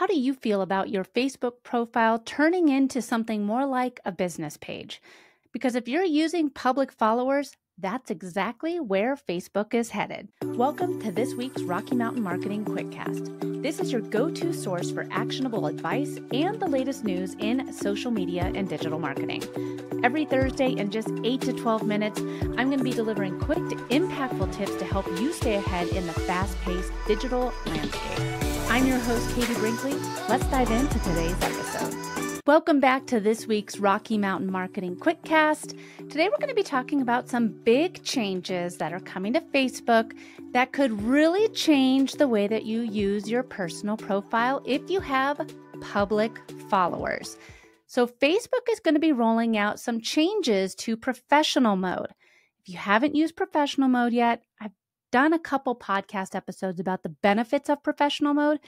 How do you feel about your Facebook profile turning into something more like a business page? Because if you're using public followers, that's exactly where Facebook is headed. Welcome to this week's Rocky Mountain Marketing QuickCast. This is your go-to source for actionable advice and the latest news in social media and digital marketing. Every Thursday in just 8 to 12 minutes, I'm going to be delivering quick, impactful tips to help you stay ahead in the fast-paced digital landscape. I'm your host, Katie Brinkley. Let's dive into today's episode. Welcome back to this week's Rocky Mountain Marketing QuickCast. Today we're going to be talking about some big changes that are coming to Facebook that could really change the way that you use your personal profile if you have public followers. So Facebook is going to be rolling out some changes to professional mode. If you haven't used professional mode yet, I've done a couple podcast episodes about the benefits of professional mode.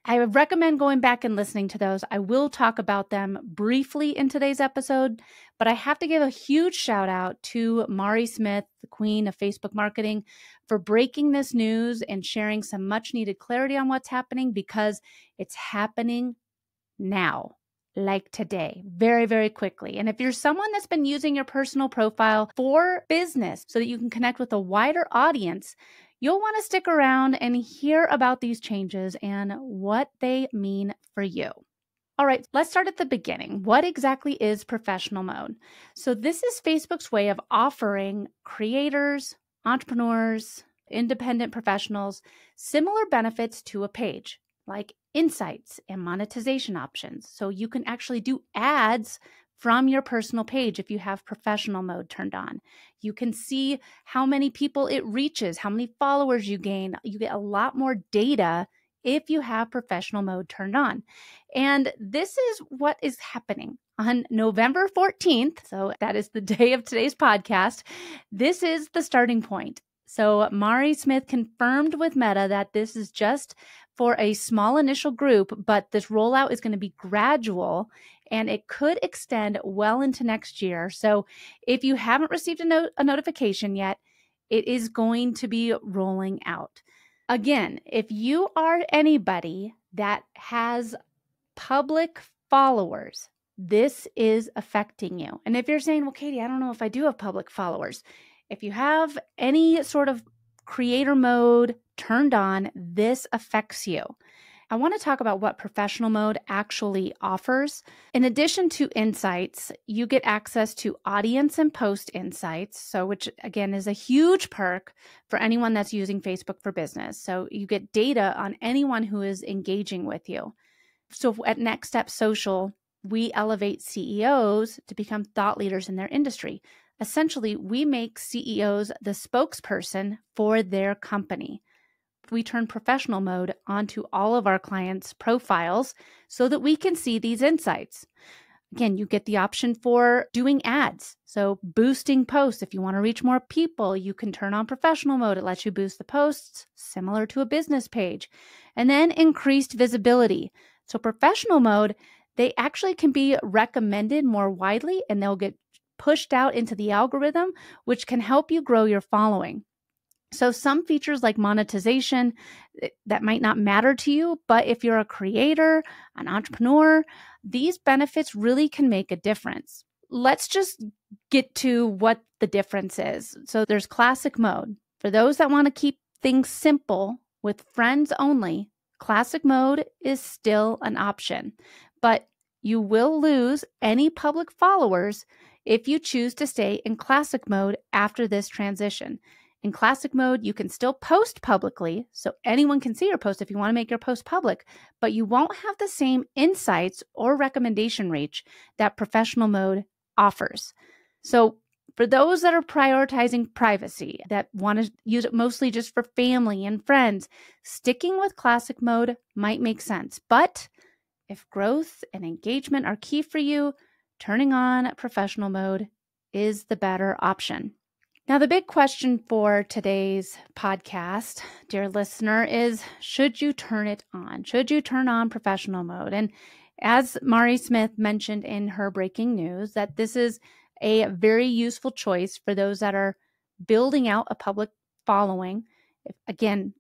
I would recommend going back and listening to those. I will talk about them briefly in today's episode, but I have to give a huge shout out to Mari Smith, the queen of Facebook marketing, for breaking this news and sharing some much needed clarity on what's happening, because it's happening now. Like today, very, very quickly. And if you're someone that's been using your personal profile for business so that you can connect with a wider audience, you'll want to stick around and hear about these changes and what they mean for you. All right, let's start at the beginning. What exactly is professional mode? So this is Facebook's way of offering creators, entrepreneurs, independent professionals similar benefits to a page, like insights and monetization options. So you can actually do ads from your personal page if you have professional mode turned on. You can see how many people it reaches, how many followers you gain. You get a lot more data if you have professional mode turned on. And this is what is happening on November 14th. So that is the day of today's podcast. This is the starting point. So Mari Smith confirmed with Meta that this is just for a small initial group, but this rollout is going to be gradual and it could extend well into next year. So if you haven't received a notification yet, it is going to be rolling out. Again, if you are anybody that has public followers, this is affecting you. And if you're saying, well, Katie, I don't know if I do have public followers. If you have any sort of creator mode turned on, this affects you. I want to talk about what professional mode actually offers. In addition to insights, you get access to audience and post insights, so which again is a huge perk for anyone that's using Facebook for business. So you get data on anyone who is engaging with you. So at Next Step Social, we elevate CEOs to become thought leaders in their industry. Essentially, we make CEOs the spokesperson for their company. We turn professional mode onto all of our clients' profiles so that we can see these insights. Again, you get the option for doing ads. So boosting posts. If you want to reach more people, you can turn on professional mode. It lets you boost the posts, similar to a business page. And then increased visibility. So professional mode, they actually can be recommended more widely and they'll get pushed out into the algorithm, which can help you grow your following. So some features like monetization, that might not matter to you, but if you're a creator, an entrepreneur, these benefits really can make a difference. Let's just get to what the difference is. So there's classic mode. For those that want to keep things simple with friends only, classic mode is still an option, but you will lose any public followers if you choose to stay in classic mode after this transition. In classic mode, you can still post publicly, so anyone can see your post if you want to make your post public, but you won't have the same insights or recommendation reach that professional mode offers. So for those that are prioritizing privacy, that want to use it mostly just for family and friends, sticking with classic mode might make sense. But if growth and engagement are key for you, turning on professional mode is the better option. Now, the big question for today's podcast, dear listener, is should you turn it on? Should you turn on professional mode? And as Mari Smith mentioned in her breaking news, that this is a very useful choice for those that are building out a public following. Again,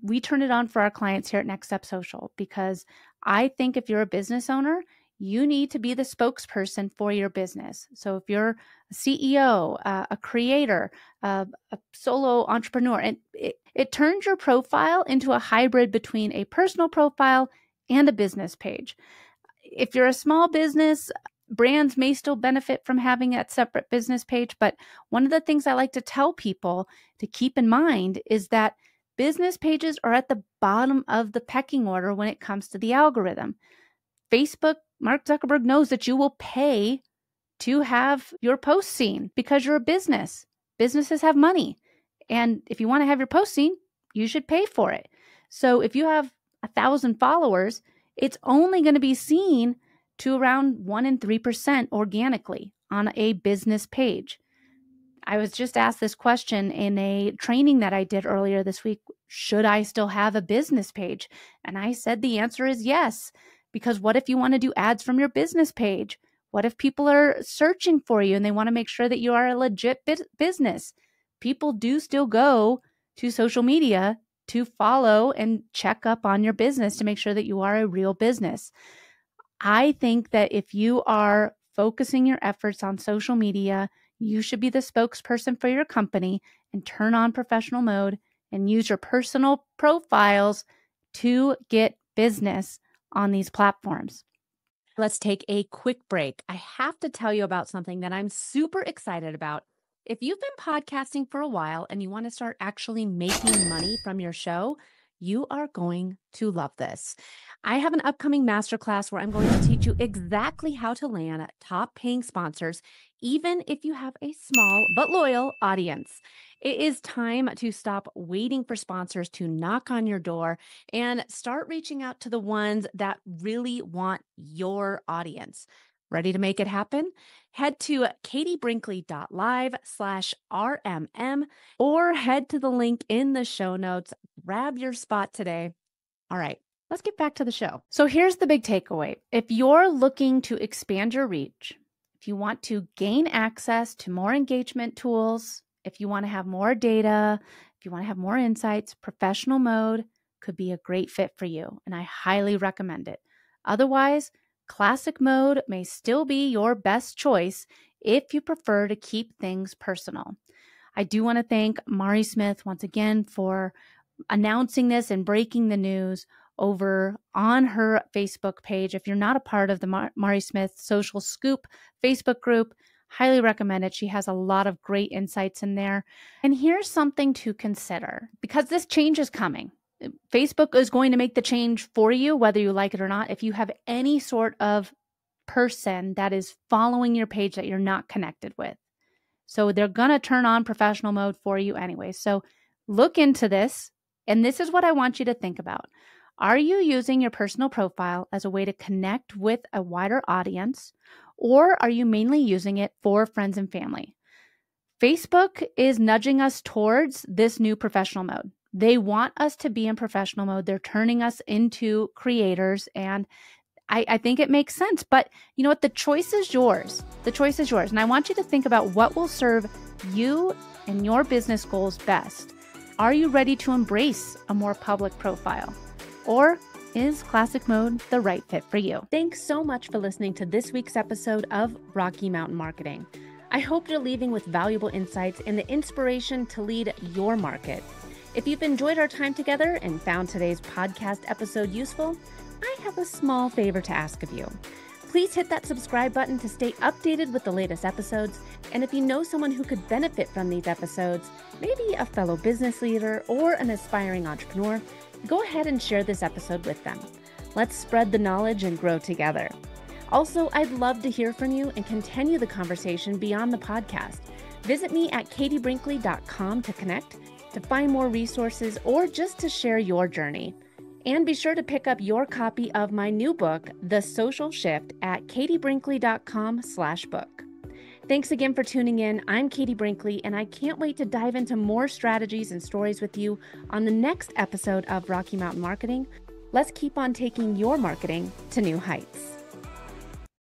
we turn it on for our clients here at Next Step Social because I think if you're a business owner, you need to be the spokesperson for your business. So if you're a CEO, a creator, a solo entrepreneur, and it turns your profile into a hybrid between a personal profile and a business page. If you're a small business, brands may still benefit from having that separate business page. But one of the things I like to tell people to keep in mind is that business pages are at the bottom of the pecking order when it comes to the algorithm. Facebook, Mark Zuckerberg knows that you will pay to have your posts seen because you're a business. Businesses have money. And if you want to have your post seen, you should pay for it. So if you have 1,000 followers, it's only going to be seen to around 1 in 3% organically on a business page. I was just asked this question in a training that I did earlier this week. Should I still have a business page? And I said the answer is yes. Because what if you want to do ads from your business page? What if people are searching for you and they want to make sure that you are a legit business? People do still go to social media to follow and check up on your business to make sure that you are a real business. I think that if you are focusing your efforts on social media, you should be the spokesperson for your company and turn on professional mode and use your personal profiles to get business on these platforms. Let's take a quick break. I have to tell you about something that I'm super excited about. If you've been podcasting for a while and you want to start actually making money from your show, you are going to love this. I have an upcoming masterclass where I'm going to teach you exactly how to land top paying sponsors, even if you have a small but loyal audience. It is time to stop waiting for sponsors to knock on your door and start reaching out to the ones that really want your audience. Ready to make it happen? Head to katiebrinkley.live/RMM or head to the link in the show notes. Grab your spot today. All right, let's get back to the show. So here's the big takeaway. If you're looking to expand your reach, if you want to gain access to more engagement tools, if you want to have more data, if you want to have more insights, professional mode could be a great fit for you, and I highly recommend it. Otherwise, classic mode may still be your best choice if you prefer to keep things personal. I do want to thank Mari Smith once again for announcing this and breaking the news over on her Facebook page. If you're not a part of the Mari Smith Social Scoop Facebook group, highly recommend it. She has a lot of great insights in there. And here's something to consider, because this change is coming. Facebook is going to make the change for you, whether you like it or not. If you have any sort of person that is following your page that you're not connected with. So they're going to turn on professional mode for you anyway. So look into this. And this is what I want you to think about. Are you using your personal profile as a way to connect with a wider audience, or are you mainly using it for friends and family? Facebook is nudging us towards this new professional mode. They want us to be in professional mode. They're turning us into creators, and I think it makes sense. But you know what? The choice is yours. The choice is yours. And I want you to think about what will serve you and your business goals best. Are you ready to embrace a more public profile? Or is classic mode the right fit for you? Thanks so much for listening to this week's episode of Rocky Mountain Marketing. I hope you're leaving with valuable insights and the inspiration to lead your market. If you've enjoyed our time together and found today's podcast episode useful, I have a small favor to ask of you. Please hit that subscribe button to stay updated with the latest episodes. And if you know someone who could benefit from these episodes, maybe a fellow business leader or an aspiring entrepreneur, go ahead and share this episode with them. Let's spread the knowledge and grow together. Also, I'd love to hear from you and continue the conversation beyond the podcast. Visit me at katiebrinkley.com to connect, to find more resources, or just to share your journey. And be sure to pick up your copy of my new book, The Social Shift, at katiebrinkley.com/book. Thanks again for tuning in. I'm Katie Brinkley, and I can't wait to dive into more strategies and stories with you on the next episode of Rocky Mountain Marketing. Let's keep on taking your marketing to new heights.